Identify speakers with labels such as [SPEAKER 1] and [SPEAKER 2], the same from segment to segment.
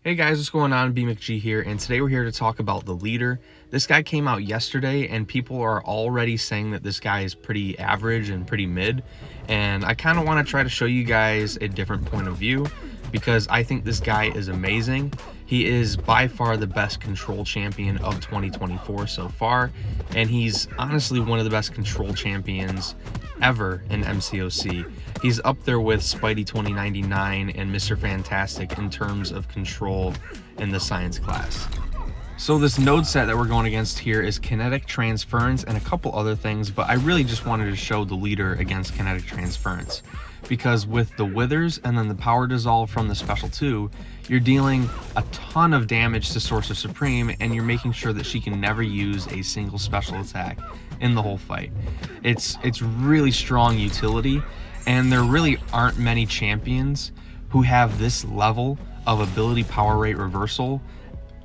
[SPEAKER 1] Hey guys, what's going on? BMcG here, and today we're here to talk about the leader. This guy came out yesterday, and people are already saying that this guy is pretty average and pretty mid, and I kind of want to try to show you guys a different point of view because I think this guy is amazing. He is by far the best control champion of 2024 so far, and he's honestly one of the best control champions ever in MCOC. He's up there with Spidey 2099 and Mr. Fantastic in terms of control in the science class. So this node set that we're going against here is kinetic transference and a couple other things, but I really just wanted to show the leader against kinetic transference because with the withers and then the power dissolve from the special 2, you're dealing a ton of damage to Sorcerer Supreme, and you're making sure that she can never use a single special attack in the whole fight. It's really strong utility, and there really aren't many champions who have this level of ability power rate reversal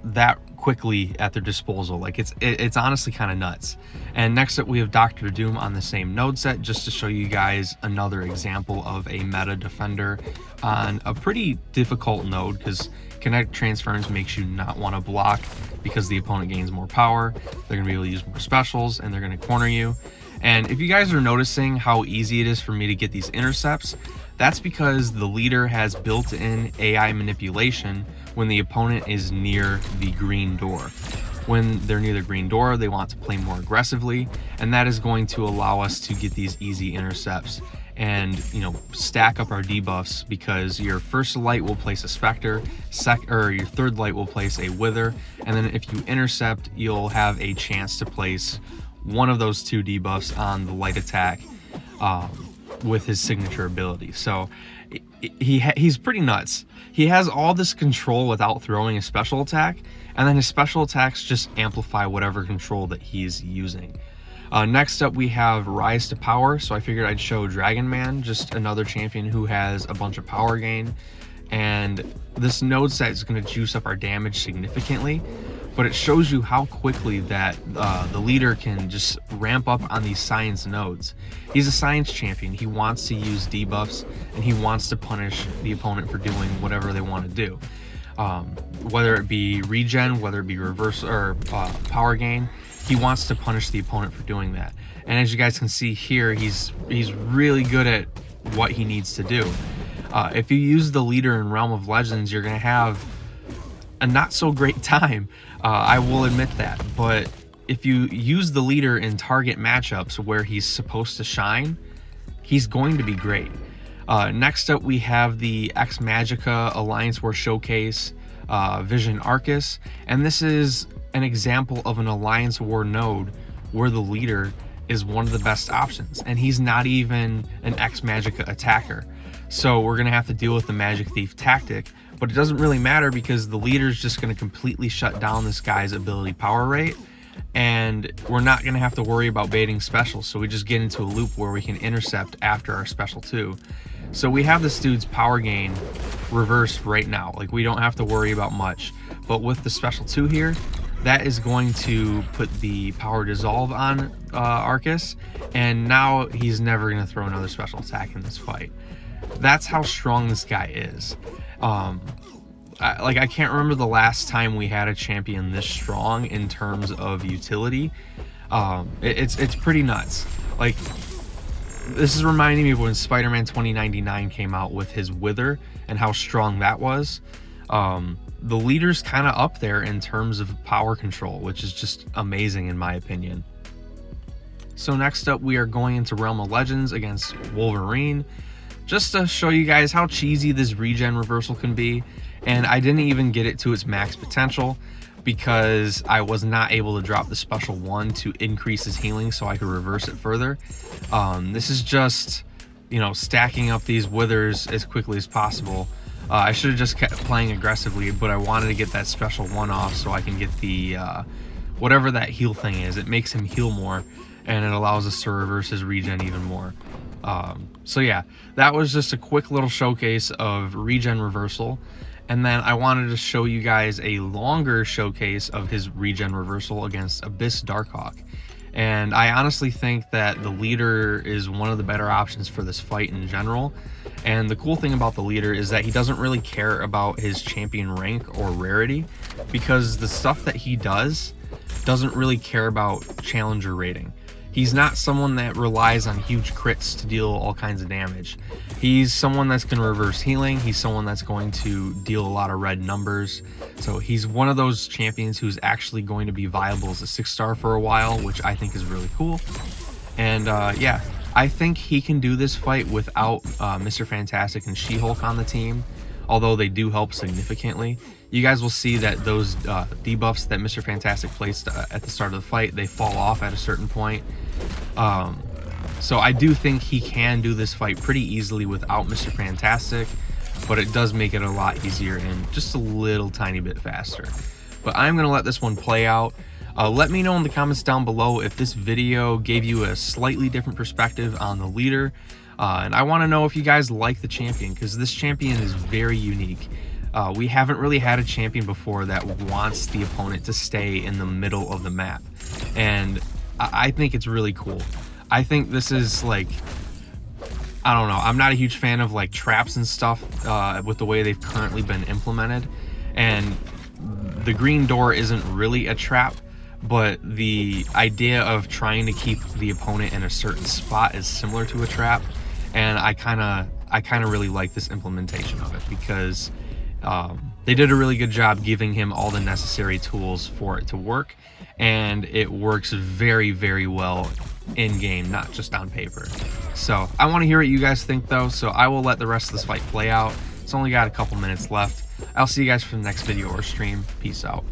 [SPEAKER 1] that quickly at their disposal. Like it's honestly kind of nuts. And next up we have Dr. Doom on the same node set, just to show you guys another example of a meta defender on a pretty difficult node, because kinetic transference makes you not want to block because the opponent gains more power. They're gonna be able to use more specials and they're gonna corner you. And if you guys are noticing how easy it is for me to get these intercepts, that's because the leader has built-in AI manipulation when the opponent is near the green door. When they're near the green door, they want to play more aggressively, and that is going to allow us to get these easy intercepts and, you know, stack up our debuffs, because your first light will place a Spectre, your third light will place a Wither, and then if you intercept, you'll have a chance to place one of those two debuffs on the light attack with his signature ability. So he's pretty nuts. He has all this control without throwing a special attack, and then his special attacks just amplify whatever control that he's using. Next up we have Rise to Power, so I figured I'd show Dragon Man, just another champion who has a bunch of power gain, and this node set is going to juice up our damage significantly, but it shows you how quickly that the leader can just ramp up on these science nodes. He's a science champion. He wants to use debuffs, and he wants to punish the opponent for doing whatever they want to do. Whether it be regen, whether it be reverse or power gain, he wants to punish the opponent for doing that. And as you guys can see here, he's really good at what he needs to do. If you use the leader in Realm of Legends, you're gonna have a not so great time. I will admit that, but if you use the leader in target matchups where he's supposed to shine, he's going to be great. Next up we have the Ex Magica Alliance War Showcase Vision Arcus, and this is an example of an Alliance War node where the leader is one of the best options, and he's not even an Ex Magica attacker. So we're gonna have to deal with the Magic Thief tactic, but it doesn't really matter because the leader's just gonna completely shut down this guy's ability power rate, and we're not gonna have to worry about baiting specials. So we just get into a loop where we can intercept after our special 2. So we have this dude's power gain reversed right now. Like, we don't have to worry about much, but with the special 2 here, that is going to put the power dissolve on Arcus, and now he's never gonna throw another special attack in this fight. That's how strong this guy is. I can't remember the last time we had a champion this strong in terms of utility. It's pretty nuts. Like, this is reminding me of when Spider-Man 2099 came out with his Wither and how strong that was. The leader's kind of up there in terms of power control, which is just amazing in my opinion. So next up we are going into Realm of Legends against Wolverine, just to show you guys how cheesy this regen reversal can be. And I didn't even get it to its max potential because I was not able to drop the special 1 to increase his healing so I could reverse it further. This is just, you know, stacking up these withers as quickly as possible. I should have just kept playing aggressively, but I wanted to get that special 1 off so I can get the whatever that heal thing is. It makes him heal more, and it allows us to reverse his regen even more. So yeah, that was just a quick little showcase of regen reversal, and then I wanted to show you guys a longer showcase of his regen reversal against Abyss Darkhawk. And I honestly think that the leader is one of the better options for this fight in general. And the cool thing about the leader is that he doesn't really care about his champion rank or rarity, because the stuff that he doesn't really care about challenger rating. He's not someone that relies on huge crits to deal all kinds of damage. He's someone that's going to reverse healing. He's someone that's going to deal a lot of red numbers. So he's one of those champions who's actually going to be viable as a 6-star for a while, which I think is really cool. And yeah, I think he can do this fight without Mr. Fantastic and She-Hulk on the team, although they do help significantly. You guys will see that those debuffs that Mr. Fantastic placed at the start of the fight, they fall off at a certain point. So I do think he can do this fight pretty easily without Mr. Fantastic, but it does make it a lot easier and just a little tiny bit faster. But I'm going to let this one play out. Let me know in the comments down below if this video gave you a slightly different perspective on the leader. And I want to know if you guys like the champion, because this champion is very unique. We haven't really had a champion before that wants the opponent to stay in the middle of the map. And I think it's really cool. I think this is like, I don't know, I'm not a huge fan of like traps and stuff with the way they've currently been implemented. And the green door isn't really a trap, but the idea of trying to keep the opponent in a certain spot is similar to a trap. And I kind of really like this implementation of it, because they did a really good job giving him all the necessary tools for it to work, and it works very, very well in game, not just on paper. So I want to hear what you guys think though, so I will let the rest of this fight play out. It's only got a couple minutes left. I'll see you guys for the next video or stream. Peace out.